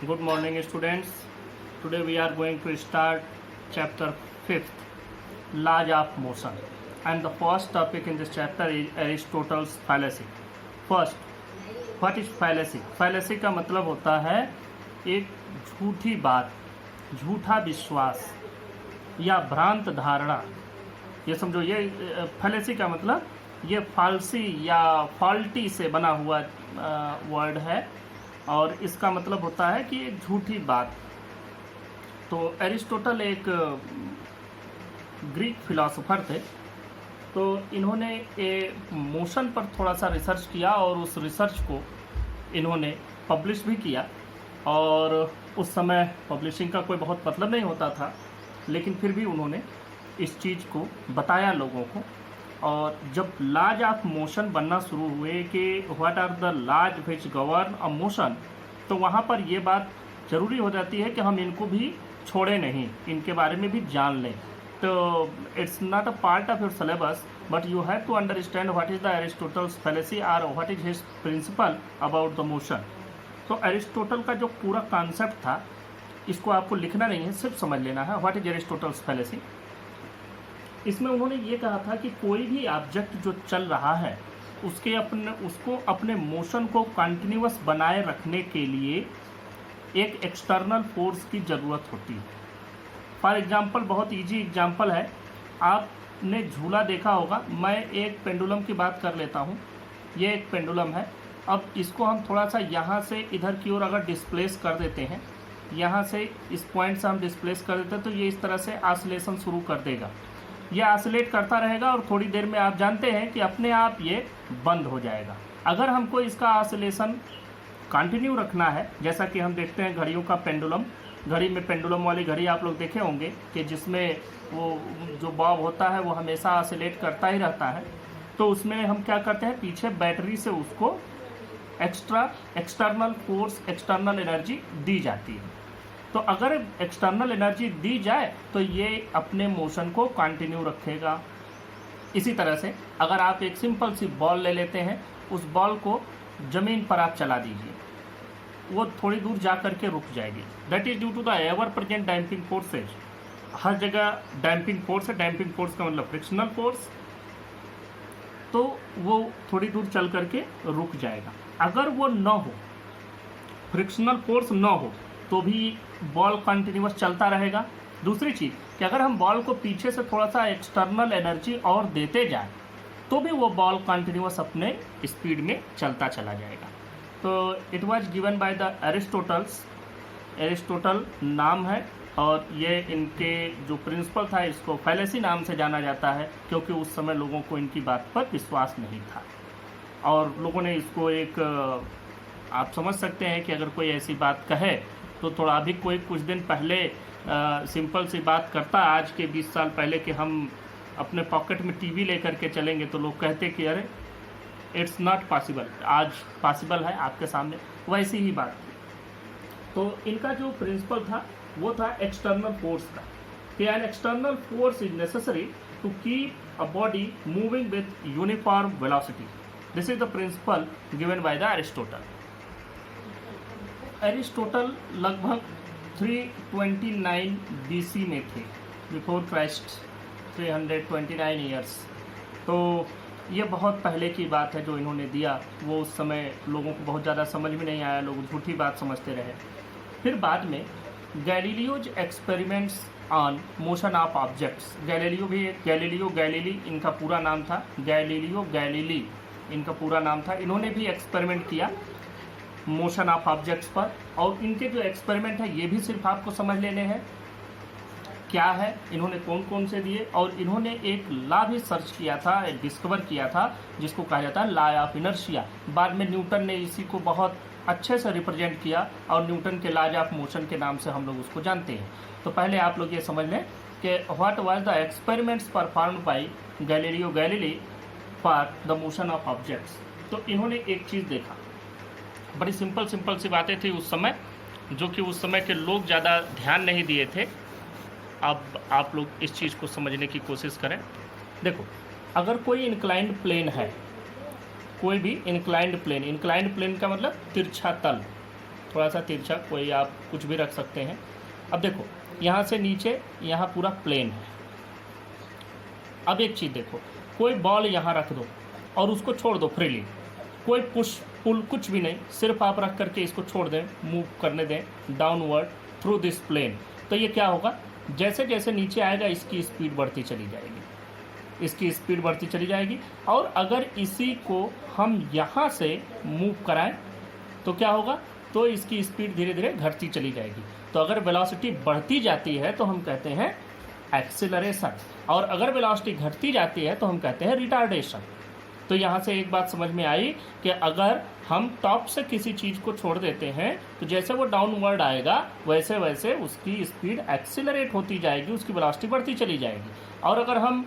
Good morning, students. Today we are going to start chapter 5th, Laws of Motion. And the first topic in this chapter is Aristotle's fallacy. First, what is fallacy? Fallacy का मतलब होता है एक झूठी बात, झूठा विश्वास या भ्रांत धारणा। ये समझो, ये fallacy का मतलब ये फालसी या फॉल्टी से बना हुआ वर्ड है और इसका मतलब होता है कि एक झूठी बात। तो एरिस्टोटल एक ग्रीक फिलोसोफर थे, तो इन्होंने मोशन पर थोड़ा सा रिसर्च किया और उस रिसर्च को इन्होंने पब्लिश भी किया। और उस समय पब्लिशिंग का कोई बहुत मतलब नहीं होता था, लेकिन फिर भी उन्होंने इस चीज़ को बताया लोगों को। और जब लॉज ऑफ मोशन बनना शुरू हुए कि what are the laws which govern a motion, तो वहाँ पर ये बात ज़रूरी हो जाती है कि हम इनको भी छोड़े नहीं, इनके बारे में भी जान लें। तो it's not a part of your syllabus, but you have to understand what is the Aristotle's fallacy और what is his principle about the motion. तो एरिस्टोटल का जो पूरा कॉन्सेप्ट था, इसको आपको लिखना नहीं है, सिर्फ समझ लेना है। What is Aristotle's fallacy? इसमें उन्होंने ये कहा था कि कोई भी ऑब्जेक्ट जो चल रहा है उसको अपने मोशन को कंटिन्यूअस बनाए रखने के लिए एक एक्सटर्नल फोर्स की ज़रूरत होती है। फॉर एग्जांपल, बहुत इजी एग्जांपल है, आपने झूला देखा होगा। मैं एक पेंडुलम की बात कर लेता हूँ। ये एक पेंडुलम है। अब इसको हम थोड़ा सा यहाँ से इधर की ओर अगर डिस्प्लेस कर देते हैं, यहाँ से इस पॉइंट से हम डिस्प्लेस कर देते हैं, तो ये इस तरह से ऑसिलेशन शुरू कर देगा। यह ऑसिलेट करता रहेगा और थोड़ी देर में आप जानते हैं कि अपने आप ये बंद हो जाएगा। अगर हमको इसका ऑसिलेशन कंटिन्यू रखना है, जैसा कि हम देखते हैं घड़ियों का पेंडुलम, घड़ी में पेंडुलम वाली घड़ी आप लोग देखे होंगे कि जिसमें वो जो बॉब होता है वो हमेशा ऑसिलेट करता ही रहता है। तो उसमें हम क्या करते हैं, पीछे बैटरी से उसको एक्सटर्नल फोर्स, एक्सटर्नल एनर्जी दी जाती है। तो अगर एक्सटर्नल एनर्जी दी जाए तो ये अपने मोशन को कंटिन्यू रखेगा। इसी तरह से अगर आप एक सिंपल सी बॉल ले लेते हैं, उस बॉल को ज़मीन पर आप चला दीजिए, वो थोड़ी दूर जा कर के रुक जाएगी। That is due to the ever present damping forces. हर जगह डैम्पिंग फोर्स है। डैम्पिंग फोर्स का मतलब फ्रिक्शनल फोर्स। तो वो थोड़ी दूर चल करके रुक जाएगा। अगर वो न हो, फ्रिक्शनल फोर्स न हो, तो भी बॉल कंटिन्यूअस चलता रहेगा। दूसरी चीज़ कि अगर हम बॉल को पीछे से थोड़ा सा एक्सटर्नल एनर्जी और देते जाएं, तो भी वो बॉल कंटिन्यूअस अपने स्पीड में चलता चला जाएगा। तो it was given by the Aristotle's. Aristotle नाम है और ये इनके जो प्रिंसिपल था, इसको फैलेसी नाम से जाना जाता है, क्योंकि उस समय लोगों को इनकी बात पर विश्वास नहीं था और लोगों ने इसको एक, आप समझ सकते हैं कि अगर कोई ऐसी बात कहे तो थोड़ा अभी कोई कुछ दिन पहले सिंपल सी बात करता, आज के 20 साल पहले, कि हम अपने पॉकेट में टीवी लेकर के चलेंगे, तो लोग कहते कि अरे इट्स नॉट पॉसिबल। आज पॉसिबल है आपके सामने, वैसी ही बात थी। तो इनका जो प्रिंसिपल था वो था एक्सटर्नल फोर्स का, कि an external force is necessary to keep a body moving with uniform velocity. This is the principle given by the Aristotle. Aristotle लगभग 329 BC में थे, बिफोर क्राइस्ट, 329 ईयर्स। तो ये बहुत पहले की बात है जो इन्होंने दिया। वो उस समय लोगों को बहुत ज़्यादा समझ में नहीं आया, लोग झूठी बात समझते रहे। फिर बाद में Galileo's experiments on motion of objects. Galileo Galilei इनका पूरा नाम था, गैलीलियो गैलीली इनका पूरा नाम था। इन्होंने भी एक्सपेरिमेंट किया मोशन ऑफ ऑब्जेक्ट्स पर, और इनके जो एक्सपेरिमेंट है ये भी सिर्फ आपको समझ लेने हैं क्या है, इन्होंने कौन कौन से दिए। और इन्होंने एक लॉ भी सर्च किया था, डिस्कवर किया था, जिसको कहा जाता है लॉ ऑफ इनर्शिया। बाद में न्यूटन ने इसी को बहुत अच्छे से रिप्रेजेंट किया और न्यूटन के लॉज ऑफ मोशन के नाम से हम लोग उसको जानते हैं। तो पहले आप लोग ये समझ लें कि what was the experiments performed by Galileo Galilei for the motion of objects. तो इन्होंने एक चीज़ देखा, बड़ी सिंपल सी बातें थी उस समय, जो कि उस समय के लोग ज़्यादा ध्यान नहीं दिए थे। अब आप लोग इस चीज़ को समझने की कोशिश करें। देखो, अगर कोई इंक्लाइंड प्लेन है, कोई भी इंक्लाइंड प्लेन का मतलब तिरछा तल, थोड़ा सा तिरछा, कोई आप कुछ भी रख सकते हैं। अब देखो यहाँ से नीचे यहाँ पूरा प्लेन है। अब एक चीज़ देखो, कोई बॉल यहाँ रख दो और उसको छोड़ दो फ्रीली, कोई पुश पुल कुछ भी नहीं, सिर्फ आप रख करके इसको छोड़ दें, मूव करने दें डाउनवर्ड थ्रू दिस प्लेन, तो ये क्या होगा, जैसे जैसे नीचे आएगा इसकी स्पीड बढ़ती चली जाएगी, इसकी स्पीड बढ़ती चली जाएगी। और अगर इसी को हम यहाँ से मूव कराएं तो क्या होगा, तो इसकी स्पीड धीरे धीरे घटती चली जाएगी। तो अगर वेलोसिटी बढ़ती जाती है तो हम कहते हैं एक्सीलरेशन, और अगर वेलोसिटी घटती जाती है तो हम कहते हैं रिटार्डेशन। तो यहाँ से एक बात समझ में आई कि अगर हम टॉप से किसी चीज़ को छोड़ देते हैं तो जैसे वो डाउनवर्ड आएगा वैसे वैसे उसकी स्पीड एक्सीलरेट होती जाएगी, उसकी वेलोसिटी बढ़ती चली जाएगी। और अगर हम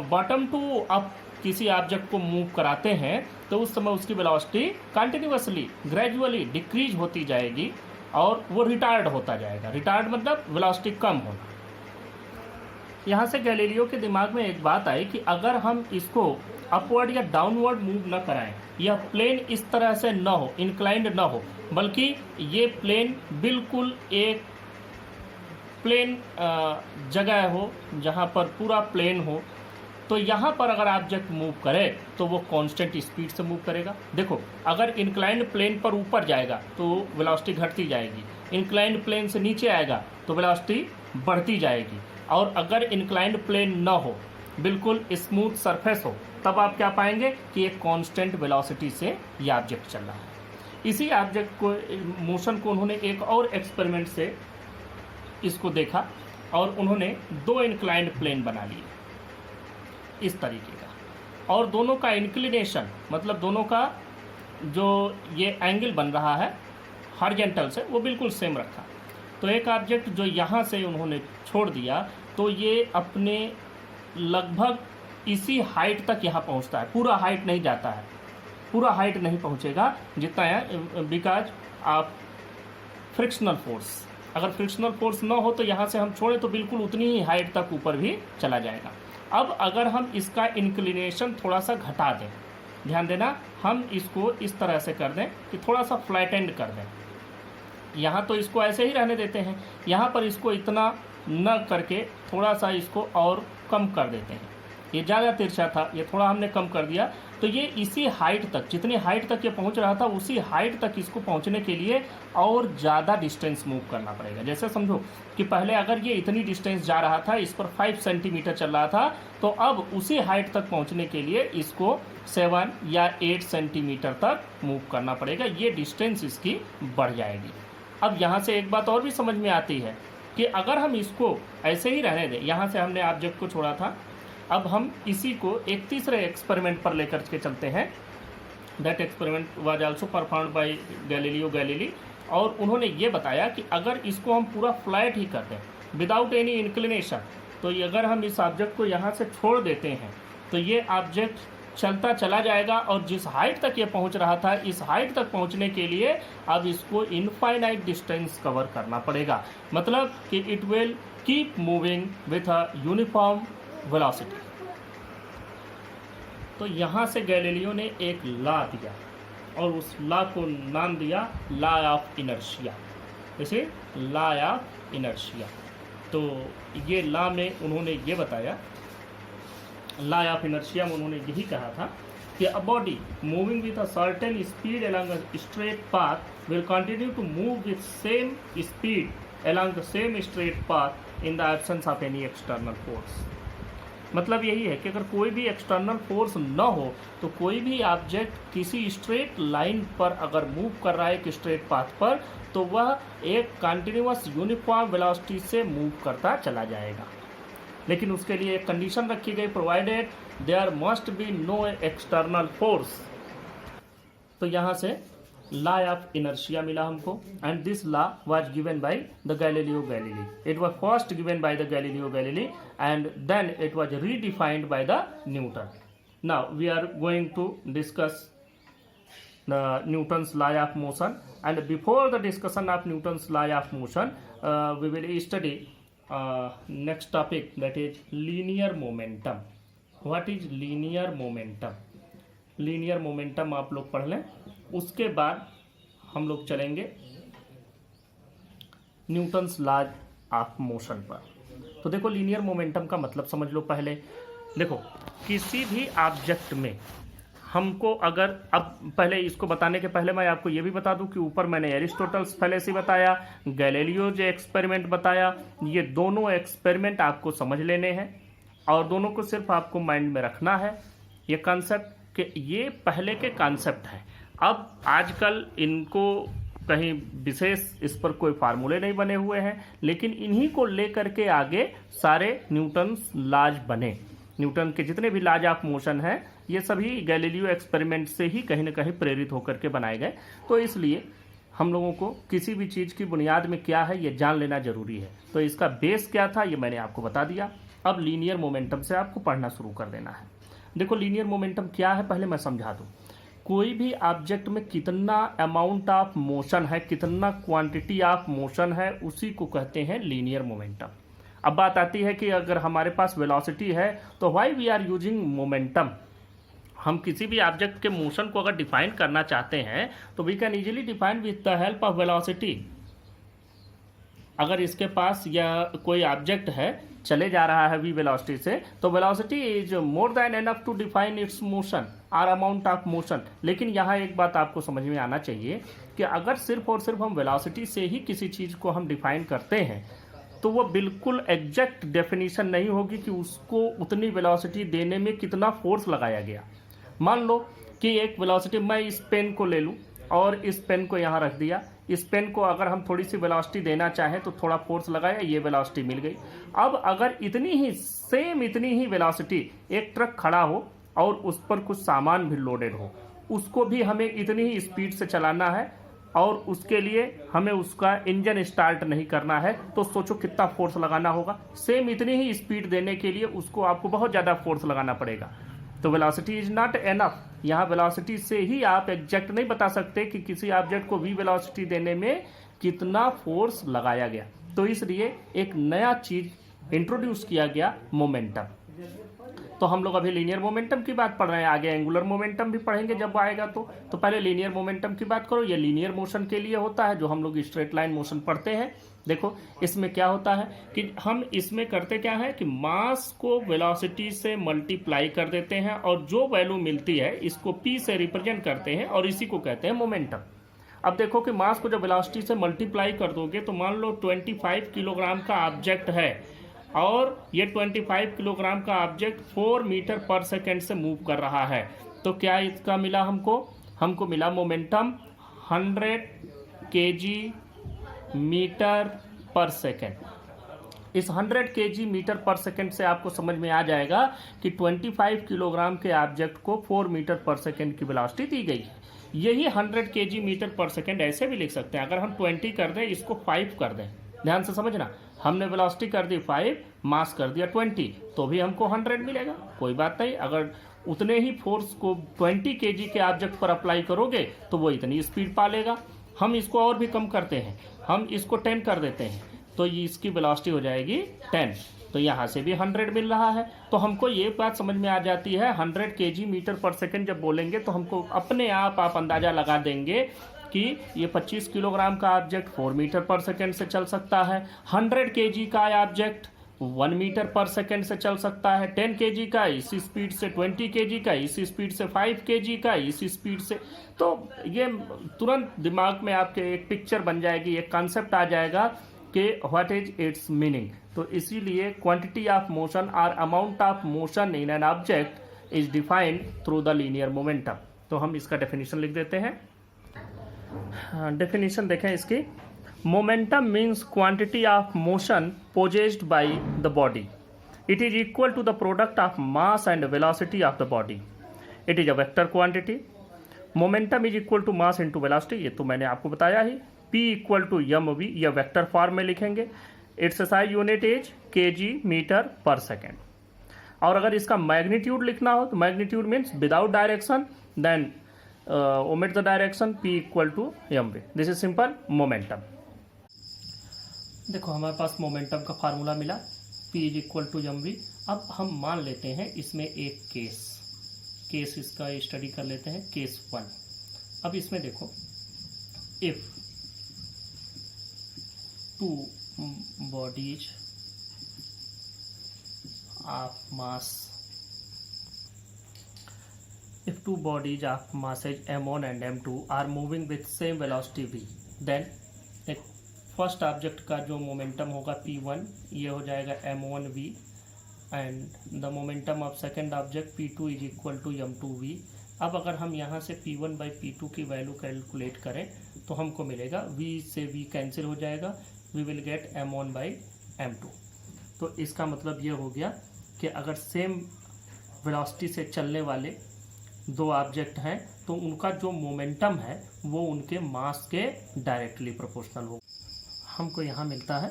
बॉटम टू अप किसी ऑब्जेक्ट को मूव कराते हैं तो उस समय उसकी वेलोसिटी कंटिन्यूअसली ग्रेजुअली डिक्रीज होती जाएगी और वो रिटार्ड होता जाएगा। रिटार्ड मतलब वेलोसिटी कम होना। यहाँ से गैलीलियो के दिमाग में एक बात आई कि अगर हम इसको अपवर्ड या डाउनवर्ड मूव न कराएं, यह प्लेन इस तरह से न हो, इंक्लाइंड न हो, बल्कि ये प्लेन बिल्कुल एक प्लेन जगह हो जहाँ पर पूरा प्लेन हो, तो यहाँ पर अगर ऑब्जेक्ट मूव करे तो वो कांस्टेंट स्पीड से मूव करेगा। देखो अगर इंक्लाइंड प्लेन पर ऊपर जाएगा तो वेलोसिटी घटती जाएगी, इंक्लाइंड प्लेन से नीचे आएगा तो वेलोसिटी बढ़ती जाएगी। और अगर इंक्लाइंड प्लेन न हो, बिल्कुल स्मूथ सरफेस हो, तब आप क्या पाएंगे कि एक कांस्टेंट वेलोसिटी से ये ऑब्जेक्ट चल रहा है। इसी ऑब्जेक्ट को, मोशन को उन्होंने एक और एक्सपेरिमेंट से इसको देखा और उन्होंने दो इंक्लाइंड प्लेन बना लिए इस तरीके का, और दोनों का इंक्लिनेशन मतलब दोनों का जो ये एंगल बन रहा है हॉरिजॉन्टल से वो बिल्कुल सेम रखा। तो एक ऑब्जेक्ट जो यहाँ से उन्होंने छोड़ दिया तो ये अपने लगभग इसी हाइट तक यहाँ पहुँचता है, पूरा हाइट नहीं जाता है, पूरा हाइट नहीं पहुँचेगा जितना है, बिकॉज आप फ्रिक्शनल फोर्स, अगर फ्रिक्शनल फोर्स ना हो तो यहाँ से हम छोड़ें तो बिल्कुल उतनी ही हाइट तक ऊपर भी चला जाएगा। अब अगर हम इसका इंक्लिनेशन थोड़ा सा घटा दें, ध्यान देना, हम इसको इस तरह से कर दें कि थोड़ा सा फ्लैटेंड कर दें, यहाँ तो इसको ऐसे ही रहने देते हैं, यहाँ पर इसको इतना न करके थोड़ा सा इसको और कम कर देते हैं। ये ज़्यादा तिरछा था, ये थोड़ा हमने कम कर दिया, तो ये इसी हाइट तक, जितनी हाइट तक ये पहुंच रहा था उसी हाइट तक इसको पहुंचने के लिए और ज़्यादा डिस्टेंस मूव करना पड़ेगा। जैसे समझो कि पहले अगर ये इतनी डिस्टेंस जा रहा था, इस पर 5 सेंटीमीटर चल रहा था, तो अब उसी हाइट तक पहुंचने के लिए इसको 7 या 8 सेंटीमीटर तक मूव करना पड़ेगा, ये डिस्टेंस इसकी बढ़ जाएगी। अब यहाँ से एक बात और भी समझ में आती है कि अगर हम इसको ऐसे ही रहने दें, यहाँ से हमने ऑब्जेक्ट को छोड़ा था, अब हम इसी को एक तीसरे एक्सपेरिमेंट पर लेकर के चलते हैं। That experiment was also performed by Galileo Galilei, और उन्होंने ये बताया कि अगर इसको हम पूरा फ्लैट ही कर दें विदाउट एनी इंक्लिनेशन, तो ये अगर हम इस ऑब्जेक्ट को यहाँ से छोड़ देते हैं तो ये ऑब्जेक्ट चलता चला जाएगा, और जिस हाइट तक ये पहुँच रहा था, इस हाइट तक पहुँचने के लिए अब इसको इनफाइनाइट डिस्टेंस कवर करना पड़ेगा, मतलब कि it will keep moving with a uniform velocity. तो यहाँ से गैलीलियो ने एक लॉ दिया और उस लॉ को नाम दिया लॉ ऑफ इनर्शिया, जैसे लॉ ऑफ इनर्शिया। तो ये लॉ में उन्होंने ये बताया, लॉ ऑफ इनर्शिया में उन्होंने यही कहा था कि अ body moving with a certain speed along a straight path will continue to move with same speed along the same straight path in the absence of any external force। मतलब यही है कि अगर कोई भी एक्सटर्नल फोर्स न हो तो कोई भी ऑब्जेक्ट किसी स्ट्रेट लाइन पर अगर मूव कर रहा है एक स्ट्रेट पाथ पर, तो वह एक कंटिन्यूअस यूनिफॉर्म वेलोसिटी से मूव करता चला जाएगा। लेकिन उसके लिए एक कंडीशन रखी गई, provided there must be no external force. तो यहाँ से लॉ ऑफ इनर्शिया मिला हमको, and this law was given by the Galileo Galilei. It was first given by the Galileo Galilei and then it was redefined by the Newton. Now we are going to discuss the Newton's law of motion, and before the discussion of Newton's law of motion we will study next topic, that is linear momentum. What is linear momentum? Linear momentum आप लोग पढ़ लें, उसके बाद हम लोग चलेंगे Newton's laws of motion पर। तो देखो लीनियर मोमेंटम का मतलब समझ लो पहले। देखो किसी भी ऑब्जेक्ट में हमको अगर, अब पहले इसको बताने के पहले मैं आपको ये भी बता दूं कि ऊपर मैंने एरिस्टोटल्स फैलेसी बताया, गैलीलियो जो एक्सपेरिमेंट बताया, ये दोनों एक्सपेरिमेंट आपको समझ लेने हैं और दोनों को सिर्फ आपको माइंड में रखना है। ये कॉन्सेप्ट के ये पहले के कॉन्सेप्ट हैं। अब आजकल इनको कहीं विशेष इस पर कोई फार्मूले नहीं बने हुए हैं, लेकिन इन्हीं को लेकर के आगे सारे न्यूटन्स लॉज बने। न्यूटन के जितने भी लॉज ऑफ मोशन हैं ये सभी गैलीलियो एक्सपेरिमेंट से ही कहीं ना कहीं प्रेरित होकर के बनाए गए। तो इसलिए हम लोगों को किसी भी चीज़ की बुनियाद में क्या है ये जान लेना जरूरी है। तो इसका बेस क्या था ये मैंने आपको बता दिया। अब लीनियर मोमेंटम से आपको पढ़ना शुरू कर देना है। देखो लीनियर मोमेंटम क्या है पहले मैं समझा दूं। कोई भी ऑब्जेक्ट में कितना अमाउंट ऑफ मोशन है, कितना क्वांटिटी ऑफ मोशन है, उसी को कहते हैं लीनियर मोमेंटम। अब बात आती है कि अगर हमारे पास वेलोसिटी है तो why we are using momentum. हम किसी भी ऑब्जेक्ट के मोशन को अगर डिफाइन करना चाहते हैं तो we can easily define with the help of velocity. अगर इसके पास या कोई ऑब्जेक्ट है चले जा रहा है वी वेलोसिटी से, तो velocity is more than enough to define its motion और अमाउंट ऑफ मोशन। लेकिन यहाँ एक बात आपको समझ में आना चाहिए कि अगर सिर्फ और सिर्फ हम वेलोसिटी से ही किसी चीज़ को हम डिफाइन करते हैं तो वो बिल्कुल एग्जैक्ट डेफिनेशन नहीं होगी कि उसको उतनी वेलोसिटी देने में कितना फोर्स लगाया गया। मान लो कि एक वेलोसिटी, मैं इस पेन को ले लूँ और इस पेन को यहाँ रख दिया। इस पेन को अगर हम थोड़ी सी वेलोसिटी देना चाहें तो थोड़ा फोर्स लगाया, ये वेलोसिटी मिल गई। अब अगर इतनी ही वेलोसिटी एक ट्रक खड़ा हो और उस पर कुछ सामान भी लोडेड हो, उसको भी हमें इतनी ही स्पीड से चलाना है और उसके लिए हमें उसका इंजन स्टार्ट नहीं करना है, तो सोचो कितना फोर्स लगाना होगा। सेम इतनी ही स्पीड देने के लिए उसको आपको बहुत ज़्यादा फोर्स लगाना पड़ेगा। तो वेलोसिटी इज नॉट एनफ। यहाँ वेलोसिटी से ही आप एग्जैक्ट नहीं बता सकते कि किसी ऑब्जेक्ट को वी वेलोसिटी देने में कितना फोर्स लगाया गया। तो इसलिए एक नया चीज इंट्रोड्यूस किया गया, मोमेंटम। तो हम लोग अभी लीनियर मोमेंटम की बात पढ़ रहे हैं, आगे एंगुलर मोमेंटम भी पढ़ेंगे जब आएगा। तो पहले लीनियर मोमेंटम की बात करो। ये लीनियर मोशन के लिए होता है जो हम लोग स्ट्रेट लाइन मोशन पढ़ते हैं। देखो इसमें क्या होता है कि हम इसमें करते क्या है कि मास को वेलोसिटी से मल्टीप्लाई कर देते हैं और जो वैल्यू मिलती है इसको p से रिप्रेजेंट करते हैं और इसी को कहते हैं मोमेंटम। अब देखो कि मास को जब वेलोसिटी से मल्टीप्लाई कर दोगे तो मान लो 25 किलोग्राम का ऑब्जेक्ट है और ये 25 किलोग्राम का ऑब्जेक्ट 4 मीटर पर सेकेंड से मूव कर रहा है। तो क्या इसका मिला हमको मिला momentum 100 kg metre per second. इस 100 kg मीटर पर सेकेंड से आपको समझ में आ जाएगा कि 25 किलोग्राम के ऑब्जेक्ट को 4 मीटर पर सेकेंड की वेलोसिटी दी गई है। यही 100 kg मीटर पर सेकेंड ऐसे भी लिख सकते हैं। अगर हम 20 कर दें, इसको 5 कर दें, ध्यान से समझना, हमने वेलोसिटी कर दी 5, मास कर दिया 20, तो भी हमको 100 मिलेगा, कोई बात नहीं। अगर उतने ही फोर्स को 20 kg के ऑब्जेक्ट पर अप्लाई करोगे तो वो इतनी स्पीड पा लेगा। हम इसको और भी कम करते हैं, हम इसको 10 कर देते हैं तो ये इसकी वेलोसिटी हो जाएगी 10, तो यहाँ से भी 100 मिल रहा है। तो हमको ये बात समझ में आ जाती है 100 kg मीटर पर सेकेंड जब बोलेंगे तो हमको अपने आप अंदाजा लगा देंगे कि ये 25 किलोग्राम का ऑब्जेक्ट 4 मीटर पर सेकेंड से चल सकता है, 100 kg का ऑब्जेक्ट 1 मीटर पर सेकेंड से चल सकता है, 10 kg का इसी स्पीड से, 20 kg का इसी स्पीड से, 5 kg का इसी स्पीड से। तो ये तुरंत दिमाग में आपके एक पिक्चर बन जाएगी, एक कॉन्सेप्ट आ जाएगा कि व्हाट इज इट्स मीनिंग। तो इसीलिए क्वांटिटी ऑफ मोशन और amount of motion in an object is defined through the linear momentum. तो हम इसका डेफिनेशन लिख देते हैं। डेफिनेशन देखें इसकी। Momentum means quantity of motion possessed by the body. It is equal to the product of mass and velocity of the body. It is a vector quantity. Momentum is equal to mass into velocity, ये तो मैंने आपको बताया ही। P equal to mv, यह vector form में लिखेंगे। Its SI unit is kg metre per second. और अगर इसका मैग्नीट्यूड लिखना हो तो magnitude means without direction, then omit the direction, P equal to mv। This is simple momentum. देखो हमारे पास मोमेंटम का फार्मूला मिला, P is equal to mv। अब हम मान लेते हैं इसमें एक केस इसका स्टडी कर लेते हैं, केस 1। अब इसमें देखो, if two bodies of mass, if two bodies of masses m1 and m2 are moving with same velocity v, then एक फर्स्ट ऑब्जेक्ट का जो मोमेंटम होगा p1 ये हो जाएगा m1v and the momentum of second object p2 is equal to m2v। अब अगर हम यहाँ से p1 बाई p2 की वैल्यू कैलकुलेट करें तो हमको मिलेगा v से v कैंसिल हो जाएगा, we will gate m1 by m2। तो इसका मतलब ये हो गया कि अगर सेम वेलोसिटी से चलने वाले दो ऑब्जेक्ट हैं तो उनका जो मोमेंटम है वो उनके मास के डायरेक्टली प्रोपोर्शनल होगा। हमको यहाँ मिलता है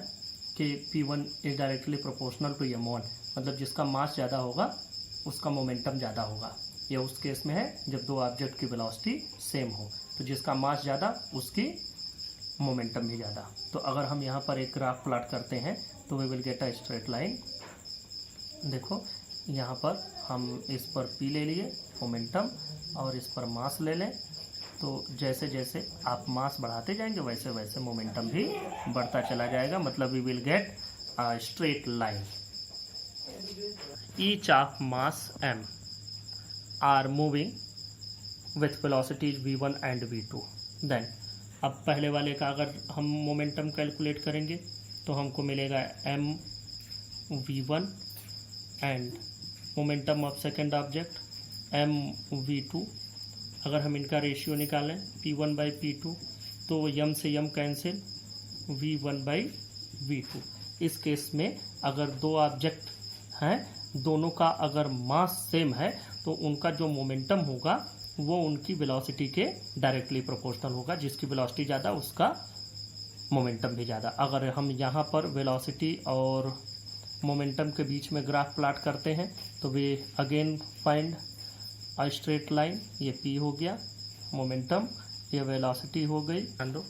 कि p1 is directly proportional to m1, मतलब जिसका मास ज़्यादा होगा उसका मोमेंटम ज़्यादा होगा। ये उस केस में है जब दो ऑब्जेक्ट की वेलोसिटी सेम हो, तो जिसका मास ज़्यादा उसकी मोमेंटम भी ज़्यादा। तो अगर हम यहाँ पर एक ग्राफ प्लॉट करते हैं तो we will get a straight line. देखो यहाँ पर हम इस पर p ले लिए मोमेंटम और इस पर मास ले लें, तो जैसे जैसे आप मास बढ़ाते जाएंगे वैसे वैसे मोमेंटम भी बढ़ता चला जाएगा, मतलब we will get a straight line. Each of mass m are moving with velocities v1 and v2। Then अब पहले वाले का अगर हम मोमेंटम कैलकुलेट करेंगे तो हमको मिलेगा m v1 and momentum of second object m v2। अगर हम इनका रेशियो निकालें p1 बाई p2 तो m से m cancel v1 by v2। इस केस में अगर दो ऑब्जेक्ट हैं, दोनों का अगर मास सेम है तो उनका जो मोमेंटम होगा वो उनकी वेलोसिटी के डायरेक्टली प्रोपोर्शनल होगा। जिसकी वेलोसिटी ज़्यादा उसका मोमेंटम भी ज़्यादा। अगर हम यहाँ पर वेलोसिटी और मोमेंटम के बीच में ग्राफ प्लॉट करते हैं तो way again find a straight line. ये p हो गया मोमेंटम, ये वेलोसिटी हो गई। ध्यान दो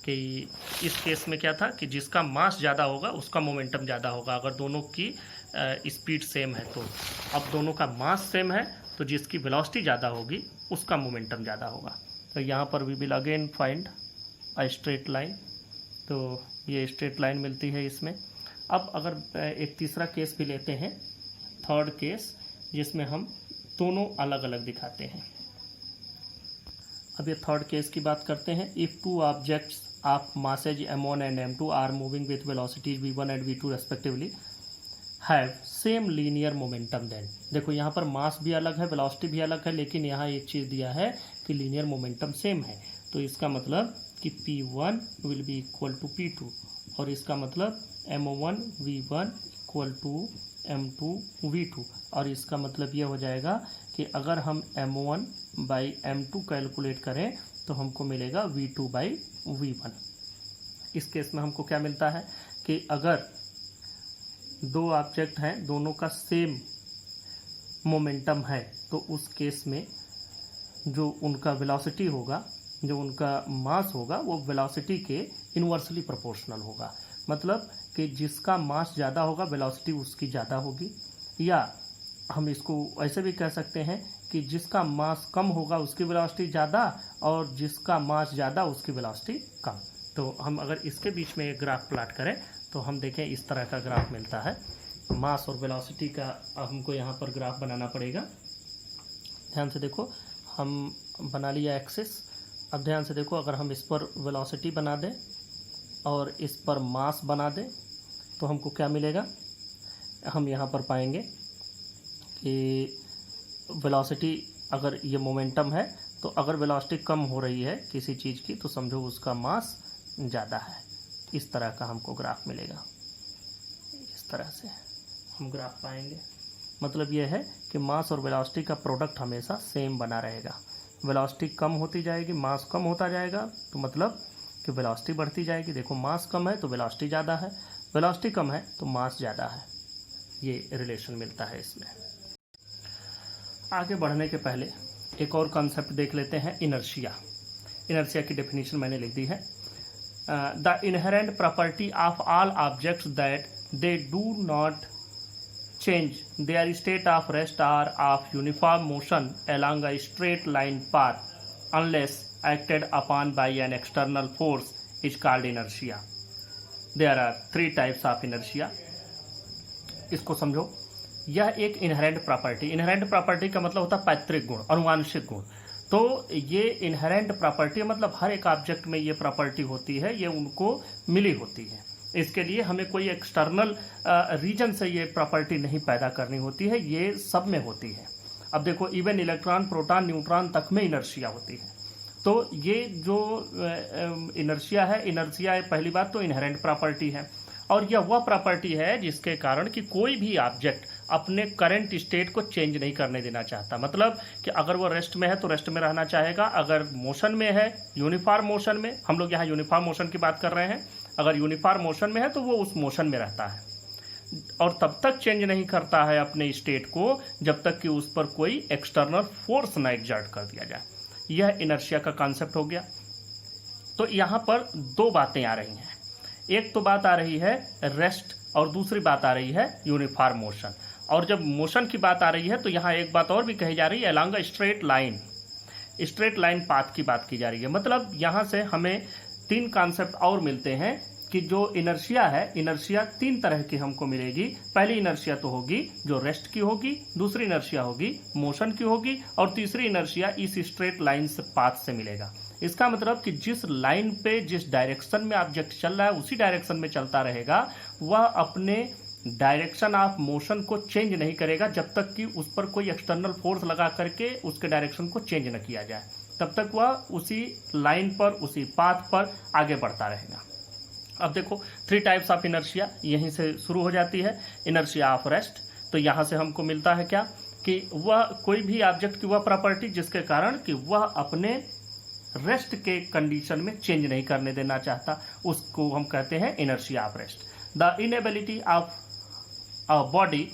कि इस केस में क्या था कि जिसका मास ज़्यादा होगा उसका मोमेंटम ज़्यादा होगा अगर दोनों की स्पीड सेम है। तो अब दोनों का मास सेम है तो जिसकी वेलोसिटी ज़्यादा होगी उसका मोमेंटम ज़्यादा होगा। तो यहाँ पर we will again find a straight line. तो ये स्ट्रेट लाइन मिलती है इसमें। अब अगर एक तीसरा केस भी लेते हैं, थर्ड केस, जिसमें हम दोनों अलग अलग दिखाते हैं। अब ये थर्ड केस की बात करते हैं। If two objects of masses m1 and m2 are moving with velocities v1 and v2 respectively have same linear momentum, then देखो यहाँ पर मास भी अलग है, वेलोसिटी भी अलग है, लेकिन यहाँ एक चीज़ दिया है कि लीनियर मोमेंटम सेम है। तो इसका मतलब कि p1 will be equal to p2 और इसका मतलब m1 v1 equal to m2 v2। और इसका मतलब ये हो जाएगा कि अगर हम m1 बाई m2 कैलकुलेट करें तो हमको मिलेगा v2 बाई v1। इस केस में हमको क्या मिलता है कि अगर दो ऑब्जेक्ट हैं, दोनों का सेम मोमेंटम है, तो उस केस में जो उनका वेलोसिटी होगा, जो उनका मास होगा, वो वेलोसिटी के इन्वर्सली प्रोपोर्शनल होगा। मतलब कि जिसका मास ज़्यादा होगा वेलोसिटी उसकी ज़्यादा होगी, या हम इसको ऐसे भी कह सकते हैं कि जिसका मास कम होगा उसकी वेलोसिटी ज़्यादा और जिसका मास ज़्यादा उसकी वेलोसिटी कम। तो हम अगर इसके बीच में एक ग्राफ प्लॉट करें तो हम देखें इस तरह का ग्राफ मिलता है। मास और वेलोसिटी का हमको यहाँ पर ग्राफ बनाना पड़ेगा। ध्यान से देखो, हम बना लिया एक्सिस। अब ध्यान से देखो, अगर हम इस पर वेलोसिटी बना दें और इस पर मास बना दें तो हमको क्या मिलेगा। हम यहाँ पर पाएंगे कि वेलोसिटी, अगर ये मोमेंटम है तो अगर वेलोसिटी कम हो रही है किसी चीज़ की तो समझो उसका मास ज़्यादा है। इस तरह का हमको ग्राफ मिलेगा। इस तरह से हम ग्राफ पाएंगे। मतलब ये है कि मास और वेलोसिटी का प्रोडक्ट हमेशा सेम बना रहेगा। वेलोसिटी कम होती जाएगी, मास कम होता जाएगा, तो मतलब कि वेलोसिटी बढ़ती जाएगी। देखो मास कम है तो वेलोसिटी ज़्यादा है, वेलोसिटी कम है तो मास ज़्यादा है। ये रिलेशन मिलता है इसमें। आगे बढ़ने के पहले एक और कॉन्सेप्ट देख लेते हैं, इनर्शिया। इनर्शिया की डेफिनेशन मैंने लिख दी है। The inherent property of all objects that they do not change their state of rest or of uniform motion along a straight line path unless acted upon by an external force is called inertia। There are 3 types of inertia. इसको समझो। यह एक inherent property, inherent property का मतलब होता है पैतृक गुण, अनुवांशिक गुण। तो ये इनहेरेंट प्रॉपर्टी मतलब हर एक ऑब्जेक्ट में ये प्रॉपर्टी होती है, ये उनको मिली होती है। इसके लिए हमें कोई एक्सटर्नल रीजन से ये प्रॉपर्टी नहीं पैदा करनी होती है, ये सब में होती है। अब देखो, इवन इलेक्ट्रॉन, प्रोटॉन, न्यूट्रॉन तक में इनर्शिया होती है। तो ये जो इनर्शिया है, इनर्शिया पहली बात तो इनहेरेंट प्रॉपर्टी है, और यह वह प्रॉपर्टी है जिसके कारण कि कोई भी ऑब्जेक्ट अपने करंट स्टेट को चेंज नहीं करने देना चाहता। मतलब कि अगर वो रेस्ट में है तो रेस्ट में रहना चाहेगा, अगर मोशन में है, यूनिफॉर्म मोशन में, हम लोग यहाँ यूनिफॉर्म मोशन की बात कर रहे हैं, अगर यूनिफॉर्म मोशन में है तो वो उस मोशन में रहता है, और तब तक चेंज नहीं करता है अपने स्टेट को जब तक कि उस पर कोई एक्सटर्नल फोर्स ना एग्जर्ट कर दिया जाए। यह इनर्शिया का कॉन्सेप्ट हो गया। तो यहाँ पर 2 बातें आ रही हैं। एक तो बात आ रही है रेस्ट, और दूसरी बात आ रही है यूनिफॉर्म मोशन। और जब मोशन की बात आ रही है तो यहाँ एक बात और भी कही जा रही है, along a straight line, straight line path की बात की जा रही है। मतलब यहाँ से हमें 3 कॉन्सेप्ट और मिलते हैं कि जो इनर्शिया है, इनर्शिया 3 तरह की हमको मिलेगी। पहली इनर्शिया तो होगी जो रेस्ट की होगी, दूसरी इनर्शिया होगी मोशन की होगी, और तीसरी इनर्शिया इस स्ट्रेट लाइन से पाथ से मिलेगा। इसका मतलब कि जिस लाइन पे, जिस डायरेक्शन में ऑब्जेक्ट चल रहा है उसी डायरेक्शन में चलता रहेगा, वह अपने डायरेक्शन ऑफ मोशन को चेंज नहीं करेगा जब तक कि उस पर कोई एक्सटर्नल फोर्स लगा करके उसके डायरेक्शन को चेंज न किया जाए। तब तक वह उसी लाइन पर, उसी पाथ पर आगे बढ़ता रहेगा। अब देखो, 3 टाइप्स ऑफ इनर्शिया यहीं से शुरू हो जाती है। इनर्शिया ऑफ रेस्ट, तो यहाँ से हमको मिलता है क्या कि वह कोई भी ऑब्जेक्ट की वह प्रॉपर्टी जिसके कारण कि वह अपने रेस्ट के कंडीशन में चेंज नहीं करने देना चाहता, उसको हम कहते हैं inertia of rest. The inability of a body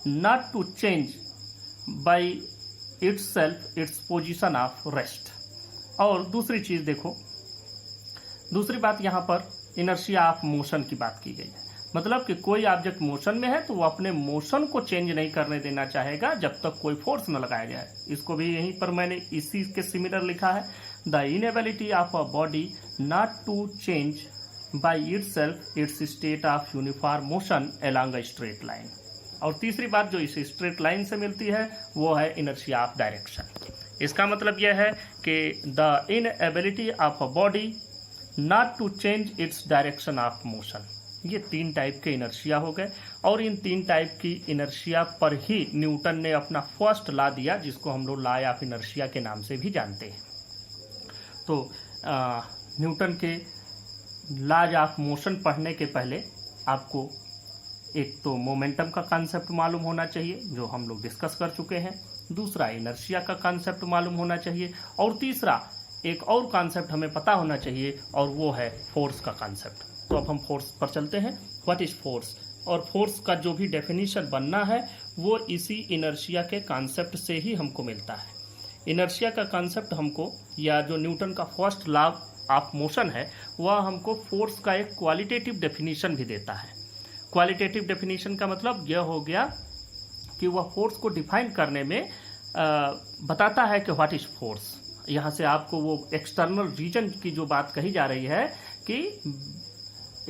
not to change by itself its position of rest. और दूसरी चीज देखो, दूसरी बात यहाँ पर इनर्शिया ऑफ मोशन की बात की गई है। मतलब कि कोई ऑब्जेक्ट मोशन में है तो वो अपने मोशन को चेंज नहीं करने देना चाहेगा जब तक कोई फोर्स न लगाया जाए। इसको भी यहीं पर मैंने इसी के सिमिलर लिखा है, the inability of a body not to change by itself its state of uniform motion along a straight line. और तीसरी बात जो इस स्ट्रेट लाइन से मिलती है वो है इनर्शिया ऑफ डायरेक्शन। इसका मतलब यह है कि the inability of a body not to change its direction of motion. ये 3 टाइप के इनर्शिया हो गए, और इन 3 टाइप की इनर्शिया पर ही न्यूटन ने अपना फर्स्ट लॉ दिया, जिसको हम लोग लॉ ऑफ इनर्शिया के नाम से भी जानते हैं। तो न्यूटन के लॉज ऑफ मोशन पढ़ने के पहले आपको एक तो मोमेंटम का कॉन्सेप्ट मालूम होना चाहिए, जो हम लोग डिस्कस कर चुके हैं। दूसरा इनर्शिया का कॉन्सेप्ट मालूम होना चाहिए, और तीसरा एक और कॉन्सेप्ट हमें पता होना चाहिए, और वो है फोर्स का कॉन्सेप्ट। तो अब हम फोर्स पर चलते हैं। What is force? और फोर्स का जो भी डेफिनेशन बनना है वो इसी इनर्शिया के कॉन्सेप्ट से ही हमको मिलता है। इनर्शिया का कॉन्सेप्ट हमको, या जो न्यूटन का फर्स्ट लॉ ऑफ मोशन है, वह हमको फोर्स का एक क्वालिटेटिव डेफिनेशन भी देता है। क्वालिटेटिव डेफिनेशन का मतलब यह हो गया कि वह फोर्स को डिफाइन करने में बताता है कि व्हाट इज फोर्स। यहाँ से आपको वो एक्सटर्नल रीजन की जो बात कही जा रही है कि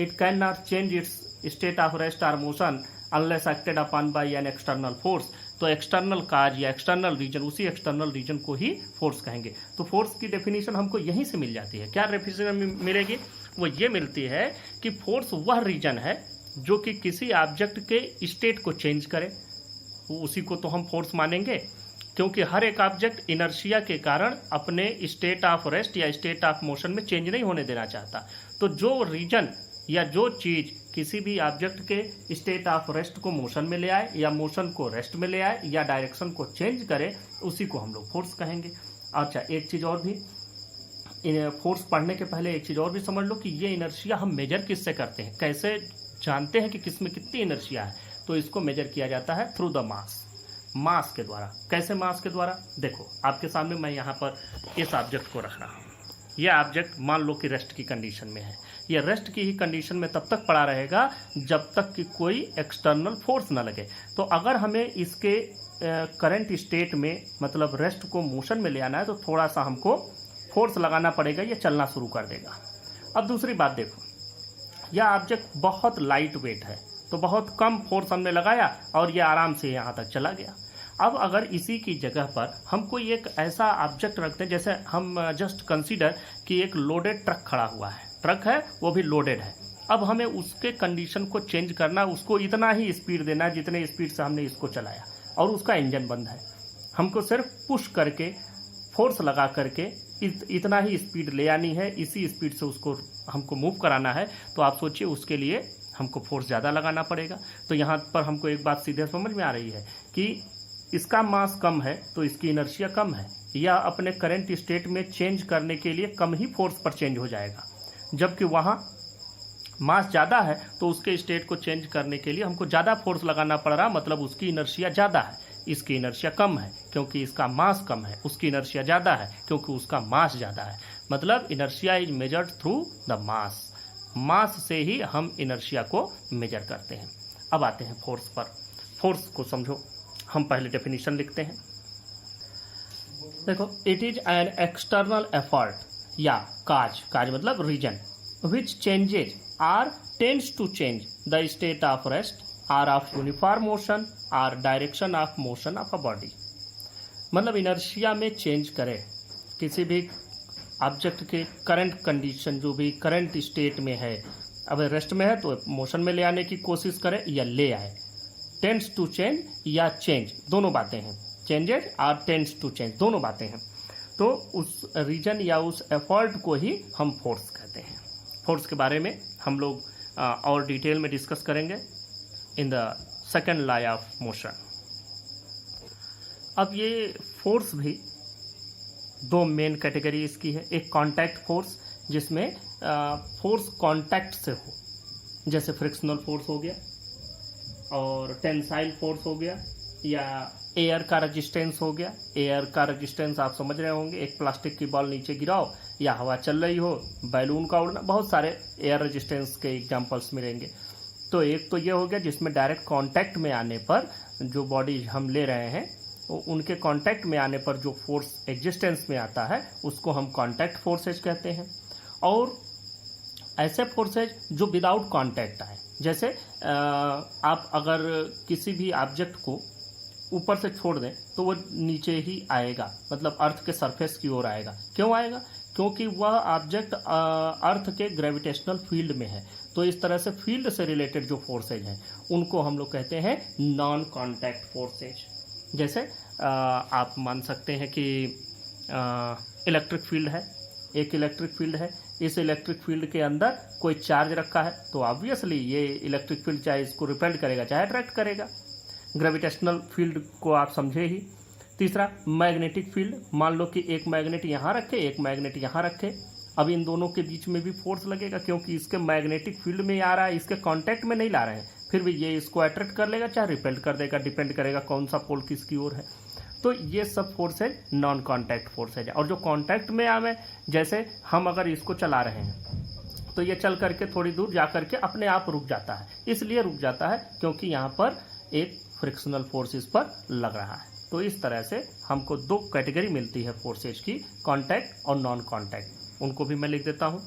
it can not change its state of rest और motion unless acted upon by an external force. तो एक्सटर्नल काज या एक्सटर्नल रीजन, उसी एक्सटर्नल रीजन को ही फोर्स कहेंगे। तो फोर्स की डेफिनेशन हमको यहीं से मिल जाती है। क्या डेफिनेशन मिलेगी? वो ये मिलती है कि फोर्स वह रीजन है जो कि किसी ऑब्जेक्ट के स्टेट को चेंज करे, उसी को तो हम फोर्स मानेंगे, क्योंकि हर एक ऑब्जेक्ट इनर्शिया के कारण अपने स्टेट ऑफ रेस्ट या स्टेट ऑफ मोशन में चेंज नहीं होने देना चाहता। तो जो रीजन या जो चीज किसी भी ऑब्जेक्ट के स्टेट ऑफ रेस्ट को मोशन में ले आए, या मोशन को रेस्ट में ले आए, या डायरेक्शन को चेंज करे, उसी को हम लोग फोर्स कहेंगे। अच्छा, एक चीज और भी, फोर्स पढ़ने के पहले एक चीज और भी समझ लो कि ये इनर्शिया हम मेजर किससे करते हैं, कैसे जानते हैं कि किसमें कितनी इनर्शिया है। तो इसको मेजर किया जाता है थ्रू द मास, मास के द्वारा। कैसे मास के द्वारा? देखो, आपके सामने मैं यहाँ पर इस ऑब्जेक्ट को रख रहा हूँ। यह ऑब्जेक्ट मान लो कि रेस्ट की कंडीशन में है। यह रेस्ट की ही कंडीशन में तब तक पड़ा रहेगा जब तक कि कोई एक्सटर्नल फोर्स न लगे। तो अगर हमें इसके करंट स्टेट में, मतलब रेस्ट को मोशन में ले आना है, तो थोड़ा सा हमको फोर्स लगाना पड़ेगा, ये चलना शुरू कर देगा। अब दूसरी बात देखो, यह ऑब्जेक्ट बहुत लाइट वेट है, तो बहुत कम फोर्स हमने लगाया और ये आराम से यहाँ तक चला गया। अब अगर इसी की जगह पर हम कोई एक ऐसा ऑब्जेक्ट रखते हैं, जैसे हम जस्ट कंसीडर कि एक लोडेड ट्रक खड़ा हुआ है, ट्रक है वो भी लोडेड है। अब हमें उसके कंडीशन को चेंज करना, उसको इतना ही स्पीड देना है जितने स्पीड से हमने इसको चलाया, और उसका इंजन बंद है। हमको सिर्फ पुश करके, फोर्स लगा करके इतना ही स्पीड ले आनी है, इसी स्पीड से उसको हमको मूव कराना है। तो आप सोचिए उसके लिए हमको फोर्स ज़्यादा लगाना पड़ेगा। तो यहाँ पर हमको एक बात सीधे समझ में आ रही है कि इसका मास कम है तो इसकी इनर्शिया कम है, या अपने करंट स्टेट में चेंज करने के लिए कम ही फोर्स पर चेंज हो जाएगा। जबकि वहाँ मास ज़्यादा है तो उसके स्टेट को चेंज करने के लिए हमको ज़्यादा फोर्स लगाना पड़ रहा, मतलब उसकी इनर्शिया ज़्यादा है, इसकी इनर्शिया कम है क्योंकि इसका मास कम है, उसकी इनर्शिया ज़्यादा है क्योंकि उसका मास ज़्यादा है। मतलब inertia is measured through the mass, mass से ही हम इनर्शिया को मेजर करते हैं। अब आते हैं फोर्स पर। फोर्स को समझो, हम पहले डेफिनेशन लिखते हैं। देखो, it is an external effort या काज, काज मतलब reason, which changes or tends to change the state of rest or of uniform motion or direction of motion of a body. मतलब इनर्शिया में change करे, किसी भी object के current condition, जो भी करंट स्टेट में है, अब रेस्ट में है तो मोशन में ले आने की कोशिश करे या ले आए। टेंड्स टू चेंज या चेंज, दोनों बातें हैं, चेंजेज और टेंड्स टू चेंज दोनों बातें हैं। तो उस रीजन या उस एफर्ट को ही हम फोर्स कहते हैं। फोर्स के बारे में हम लोग और डिटेल में डिस्कस करेंगे in the second law of motion. अब ये फोर्स भी दो मेन कैटेगरी इसकी है। एक कांटेक्ट फोर्स, जिसमें फोर्स कांटेक्ट से हो, जैसे फ्रिक्शनल फोर्स हो गया और टेंसाइल फोर्स हो गया, या एयर का रेजिस्टेंस हो गया। एयर का रेजिस्टेंस आप समझ रहे होंगे, एक प्लास्टिक की बॉल नीचे गिराओ या हवा चल रही हो, बैलून का उड़ना, बहुत सारे एयर रेजिस्टेंस के एग्जांपल्स मिलेंगे। तो एक तो ये हो गया जिसमें डायरेक्ट कांटेक्ट में आने पर जो बॉडी हम ले रहे हैं, उनके कांटेक्ट में आने पर जो फोर्स एग्जिस्टेंस में आता है उसको हम कांटेक्ट फोर्सेज कहते हैं। और ऐसे फोर्सेज जो विदाउट कांटेक्ट आए, जैसे आप अगर किसी भी ऑब्जेक्ट को ऊपर से छोड़ दें तो वो नीचे ही आएगा, मतलब अर्थ के सरफेस की ओर आएगा। क्यों आएगा? क्योंकि वह ऑब्जेक्ट अर्थ के ग्रेविटेशनल फील्ड में है। तो इस तरह से फील्ड से रिलेटेड जो फोर्सेज हैं उनको हम लोग कहते हैं नॉन कांटेक्ट फोर्सेज। जैसे आप मान सकते हैं कि इलेक्ट्रिक फील्ड है, एक इलेक्ट्रिक फील्ड है, इस इलेक्ट्रिक फील्ड के अंदर कोई चार्ज रखा है तो ऑब्वियसली ये इलेक्ट्रिक फील्ड चाहे इसको रिपेल करेगा चाहे अट्रैक्ट करेगा। ग्रेविटेशनल फील्ड को आप समझे ही। तीसरा, मैग्नेटिक फील्ड। मान लो कि एक मैग्नेट यहाँ रखे, एक मैग्नेट यहाँ रखे, अब इन दोनों के बीच में भी फोर्स लगेगा क्योंकि इसके मैग्नेटिक फील्ड में आ रहा है, इसके कांटेक्ट में नहीं ला रहे हैं, फिर भी ये इसको अट्रैक्ट कर लेगा चाहे रिपेल कर देगा, डिपेंड करेगा कौन सा पोल किसकी ओर है। तो ये सब फोर्सेज नॉन कांटेक्ट फोर्सेज है। और जो कांटेक्ट में आवे, जैसे हम अगर इसको चला रहे हैं तो ये चल करके थोड़ी दूर जा करके अपने आप रुक जाता है। इसलिए रुक जाता है क्योंकि यहाँ पर एक फ्रिक्शनल फोर्स इस पर लग रहा है। तो इस तरह से हमको दो कैटेगरी मिलती है फोर्सेज की, कांटेक्ट और नॉन कांटेक्ट। उनको भी मैं लिख देता हूँ।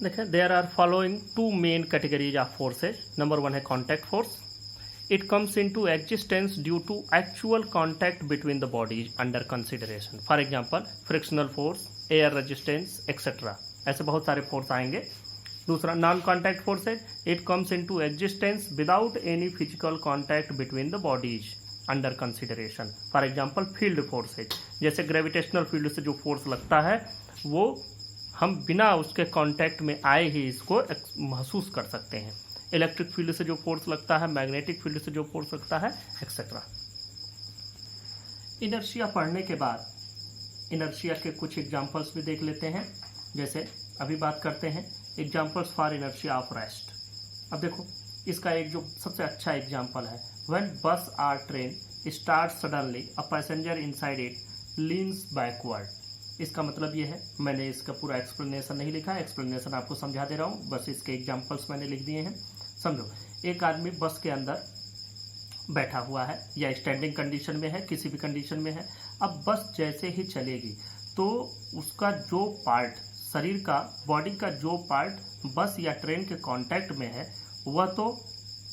देखें, there are following two main categories of forces. Number one है contact force. It comes into existence due to actual contact between the bodies under consideration. For example, frictional force, air resistance, etc. ऐसे बहुत सारे force आएंगे। दूसरा, non contact forces. It comes into existence without any physical contact between the bodies under consideration. For example, field forces, जैसे gravitational field से जो force लगता है वो हम बिना उसके कॉन्टैक्ट में आए ही इसको महसूस कर सकते हैं। इलेक्ट्रिक फील्ड से जो फोर्स लगता है, मैग्नेटिक फील्ड से जो फोर्स लगता है, एक्सेट्रा। इनर्शिया पढ़ने के बाद इनर्शिया के कुछ एग्जांपल्स भी देख लेते हैं। जैसे अभी बात करते हैं examples for inertia of rest. अब देखो, इसका एक जो सबसे अच्छा एग्जांपल है, when bus or train start suddenly a passenger inside it leans backward. इसका मतलब ये है, मैंने इसका पूरा एक्सप्लेनेशन नहीं लिखा है, एक्सप्लेनेशन आपको समझा दे रहा हूँ, बस इसके एग्जांपल्स मैंने लिख दिए हैं। समझो, एक आदमी बस के अंदर बैठा हुआ है या स्टैंडिंग कंडीशन में है, किसी भी कंडीशन में है। अब बस जैसे ही चलेगी तो उसका जो पार्ट शरीर का, बॉडी का जो पार्ट बस या ट्रेन के कांटेक्ट में है वह तो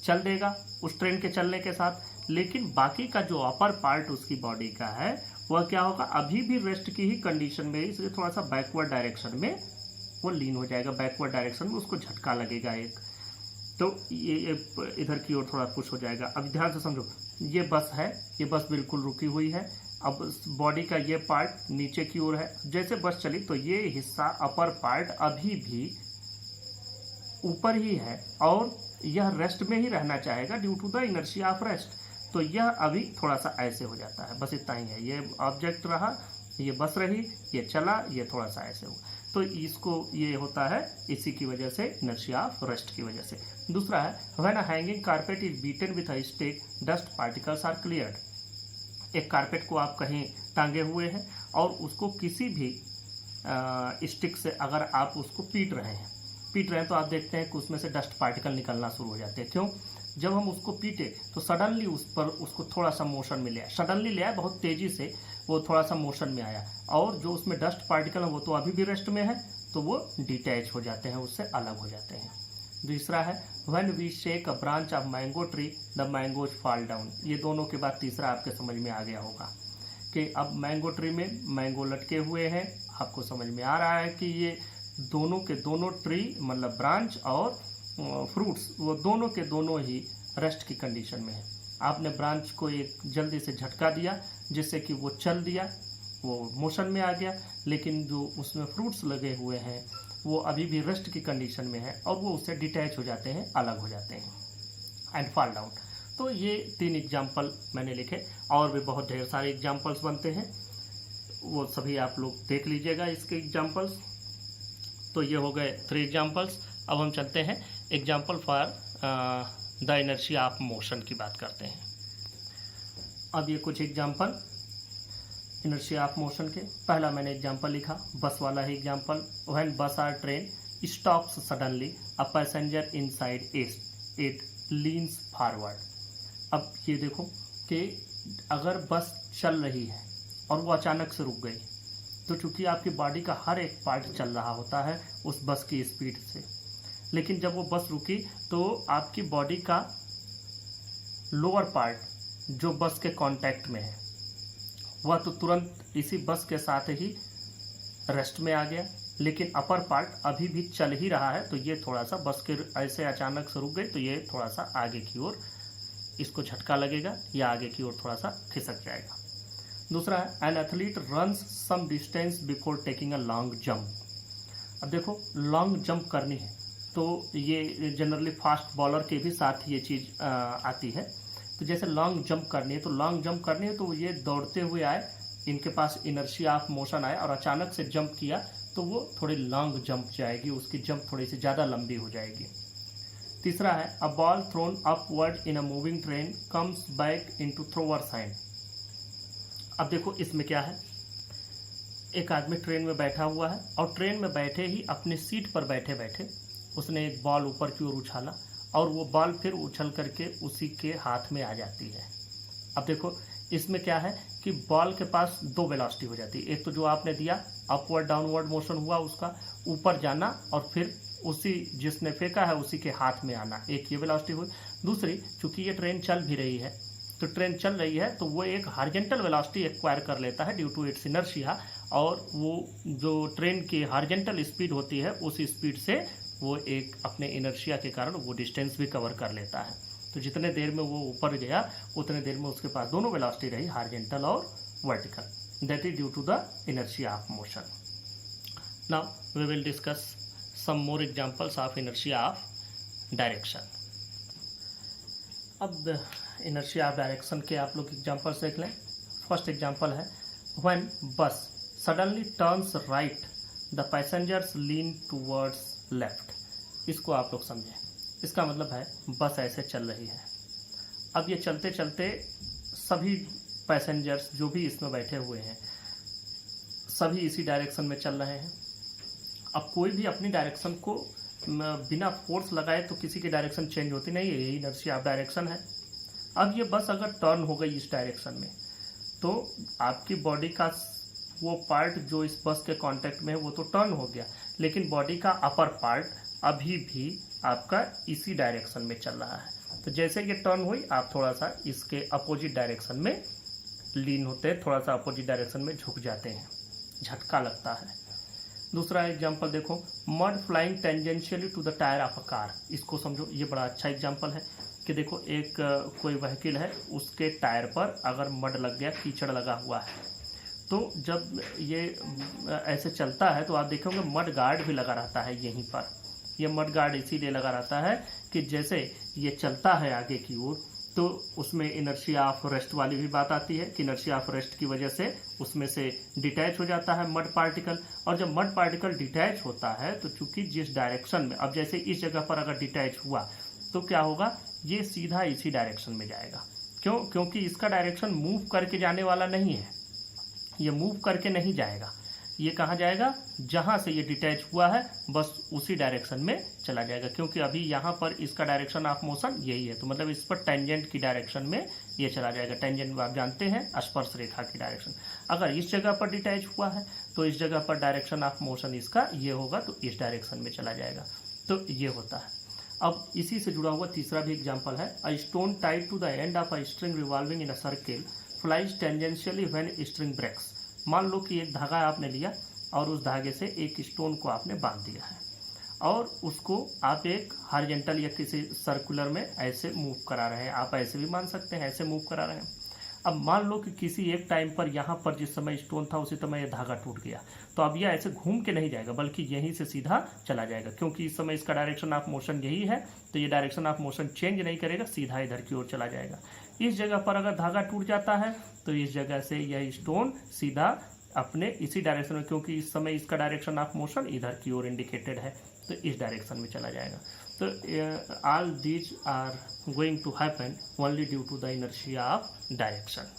चल देगा उस ट्रेन के चलने के साथ, लेकिन बाकी का जो अपर पार्ट उसकी बॉडी का है वह क्या होगा, अभी भी रेस्ट की ही कंडीशन में, इसलिए थोड़ा सा बैकवर्ड डायरेक्शन में वो लीन हो जाएगा, बैकवर्ड डायरेक्शन में उसको झटका लगेगा एक, तो ये इधर की ओर थोड़ा पुश हो जाएगा। अब ध्यान से समझो, ये बस है, ये बस बिल्कुल रुकी हुई है, अब बॉडी का ये पार्ट नीचे की ओर है, जैसे बस चली तो ये हिस्सा अपर पार्ट अभी भी ऊपर ही है और यह रेस्ट में ही रहना चाहेगा due to the inertia of rest, तो यह अभी थोड़ा सा ऐसे हो जाता है, बस इतना ही है। ये ऑब्जेक्ट रहा, ये बस रही, ये चला, ये थोड़ा सा ऐसे हुआ, तो इसको ये होता है इसी की वजह से, इनर्शिया ऑफ रेस्ट की वजह से। दूसरा है when a hanging carpet is beaten with a stick dust particles are cleared. एक कारपेट को आप कहीं टांगे हुए हैं और उसको किसी भी स्टिक से अगर आप उसको पीट रहे हैं तो आप देखते हैं कि उसमें से डस्ट पार्टिकल निकलना शुरू हो जाते हैं। क्यों? जब हम उसको पीटे तो सडनली उस पर उसको थोड़ा सा मोशन में ले आया, सडनली ले आया, बहुत तेजी से वो थोड़ा सा मोशन में आया, और जो उसमें डस्ट पार्टिकल है वो तो अभी भी रेस्ट में है, तो वो डिटैच हो जाते हैं, उससे अलग हो जाते हैं। दूसरा है when we shake a branch of mango tree the mangoes fall down. ये दोनों के बाद तीसरा आपके समझ में आ गया होगा कि अब मैंगो ट्री में मैंगो लटके हुए हैं, आपको समझ में आ रहा है कि ये दोनों के दोनों ट्री मतलब ब्रांच और फ्रूट्स वो दोनों के दोनों ही रेस्ट की कंडीशन में है। आपने ब्रांच को एक जल्दी से झटका दिया जिससे कि वो चल दिया, वो मोशन में आ गया, लेकिन जो उसमें फ्रूट्स लगे हुए हैं वो अभी भी रेस्ट की कंडीशन में है और वो उससे डिटैच हो जाते हैं, अलग हो जाते हैं एंड फॉल डाउन। तो ये 3 एग्जाम्पल मैंने लिखे, और भी बहुत ढेर सारे एग्जाम्पल्स बनते हैं, वो सभी आप लोग देख लीजिएगा इसके एग्जाम्पल्स। तो ये हो गए 3 एग्जाम्पल्स। अब हम चलते हैं example for the inertia of motion की बात करते हैं। अब ये कुछ एग्जाम्पल इनर्शिया ऑफ मोशन के। पहला मैंने एग्जाम्पल लिखा, बस वाला ही example, when bus or train stops suddenly a passenger inside it leans forward. अब ये देखो कि अगर बस चल रही है और वो अचानक से रुक गई, तो चूंकि आपकी बॉडी का हर एक पार्ट चल रहा होता है उस बस की स्पीड से, लेकिन जब वो बस रुकी तो आपकी बॉडी का लोअर पार्ट जो बस के कांटेक्ट में है वह तो तुरंत इसी बस के साथ ही रेस्ट में आ गया, लेकिन अपर पार्ट अभी भी चल ही रहा है, तो ये थोड़ा सा बस के ऐसे अचानक से रुक गई तो ये थोड़ा सा आगे की ओर इसको झटका लगेगा या आगे की ओर थोड़ा सा खिसक जाएगा। दूसरा है an athlete runs some distance before taking a long jump. अब देखो लॉन्ग जंप करनी है तो ये जनरली फास्ट बॉलर के भी साथ ये चीज़ आती है। तो जैसे लॉन्ग जंप करनी है, तो लॉन्ग जंप करनी है तो ये दौड़ते हुए आए, इनके पास इनर्शिया ऑफ मोशन आए और अचानक से जंप किया तो वो थोड़ी लॉन्ग जंप जाएगी, उसकी जंप थोड़ी सी ज़्यादा लंबी हो जाएगी। तीसरा है a ball thrown upward in a moving train comes back into thrower sign. अब देखो इसमें क्या है, एक आदमी ट्रेन में बैठा हुआ है और ट्रेन में बैठे ही अपनी सीट पर बैठे बैठे उसने एक बॉल ऊपर की ओर उछाला और वो बॉल फिर उछल करके उसी के हाथ में आ जाती है। अब देखो इसमें क्या है कि बॉल के पास 2 वेलोसिटी हो जाती है, एक तो जो आपने दिया अपवर्ड डाउनवर्ड मोशन हुआ उसका ऊपर जाना और फिर उसी जिसने फेंका है उसी के हाथ में आना, एक ये वेलोसिटी हुई। दूसरी चूंकि ये ट्रेन चल भी रही है, तो ट्रेन चल रही है तो वो एक हॉरिजॉन्टल वेलोसिटी एक्वायर कर लेता है ड्यू टू इट्स इनर्शिया, और वो जो ट्रेन की हॉरिजॉन्टल स्पीड होती है उस स्पीड से वो एक अपने इनर्शिया के कारण वो डिस्टेंस भी कवर कर लेता है। तो जितने देर में वो ऊपर गया उतने देर में उसके पास दोनों वेलोसिटी रही, हॉरिजॉन्टल और vertical, that is due to the inertia of motion. Now we will discuss some more examples of inertia of direction. अब इनर्शिया ऑफ डायरेक्शन के आप लोग एग्जांपल्स देख लें। फर्स्ट एग्जांपल है when bus suddenly turns right the passengers lean towards left. इसको आप लोग समझें, इसका मतलब है बस ऐसे चल रही है, अब ये चलते चलते सभी पैसेंजर्स जो भी इसमें बैठे हुए हैं सभी इसी डायरेक्शन में चल रहे हैं। अब कोई भी अपनी डायरेक्शन को बिना फोर्स लगाए तो किसी की डायरेक्शन चेंज होती नहीं है, यही इनर्शिया ऑफ डायरेक्शन है। अब ये बस अगर टर्न हो गई इस डायरेक्शन में तो आपकी बॉडी का वो पार्ट जो इस बस के कांटेक्ट में है वो तो टर्न हो गया, लेकिन बॉडी का अपर पार्ट अभी भी आपका इसी डायरेक्शन में चल रहा है। तो जैसे ये टर्न हुई, आप थोड़ा सा इसके अपोजिट डायरेक्शन में लीन होते हैं, थोड़ा सा अपोजिट डायरेक्शन में झुक जाते हैं, झटका लगता है। दूसरा एग्जांपल देखो, mud flying tangentially to the tyre of a car. इसको समझो, ये बड़ा अच्छा एग्जांपल है कि देखो एक कोई व्हीकल है, उसके टायर पर अगर मड लग गया, कीचड़ लगा हुआ है, तो जब ये ऐसे चलता है तो आप देखोगे मड गार्ड भी लगा रहता है यहीं पर। ये मड गार्ड इसीलिए लगा रहता है कि जैसे ये चलता है आगे की ओर, तो उसमें इनर्शिया ऑफ रेस्ट वाली भी बात आती है कि इनर्शिया ऑफ रेस्ट की वजह से उसमें से डिटैच हो जाता है मड पार्टिकल। और जब मड पार्टिकल डिटैच होता है तो चूंकि जिस डायरेक्शन में, अब जैसे इस जगह पर अगर डिटैच हुआ तो क्या होगा, ये सीधा इसी डायरेक्शन में जाएगा। क्यों? क्योंकि इसका डायरेक्शन मूव करके जाने वाला नहीं है, ये मूव करके नहीं जाएगा। ये कहाँ जाएगा? जहाँ से ये डिटैच हुआ है बस उसी डायरेक्शन में चला जाएगा, क्योंकि अभी यहाँ पर इसका डायरेक्शन ऑफ मोशन यही है, तो मतलब इस पर टेंजेंट की डायरेक्शन में ये चला जाएगा। टेंजेंट आप जानते हैं, स्पर्श रेखा की डायरेक्शन। अगर इस जगह पर डिटैच हुआ है तो इस जगह पर डायरेक्शन ऑफ मोशन इसका ये होगा, तो इस डायरेक्शन में चला जाएगा। तो ये होता है। अब इसी से जुड़ा हुआ तीसरा भी एग्जाम्पल है, a stone tied to the end of a string revolving in a circle flies tangentially when string breaks. मान लो कि एक धागा आपने लिया और उस धागे से एक स्टोन को आपने बांध दिया है और उसको आप एक हॉरिजॉन्टल या किसी सर्कुलर में ऐसे मूव करा रहे हैं। आप ऐसे भी मान सकते हैं, ऐसे मूव करा रहे हैं। अब मान लो कि किसी एक टाइम पर यहाँ पर जिस समय स्टोन था उसी समय ये धागा टूट गया, तो अब यह ऐसे घूम के नहीं जाएगा बल्कि यहीं से सीधा चला जाएगा, क्योंकि इस समय इसका डायरेक्शन ऑफ मोशन यही है, तो ये डायरेक्शन ऑफ मोशन चेंज नहीं करेगा, सीधा इधर की ओर चला जाएगा। इस जगह पर अगर धागा टूट जाता है तो इस जगह से यह स्टोन सीधा अपने इसी डायरेक्शन में, क्योंकि इस समय इसका डायरेक्शन ऑफ मोशन इधर की ओर इंडिकेटेड है, तो इस डायरेक्शन में चला जाएगा। तो all these are going to happen only due to the inertia of direction.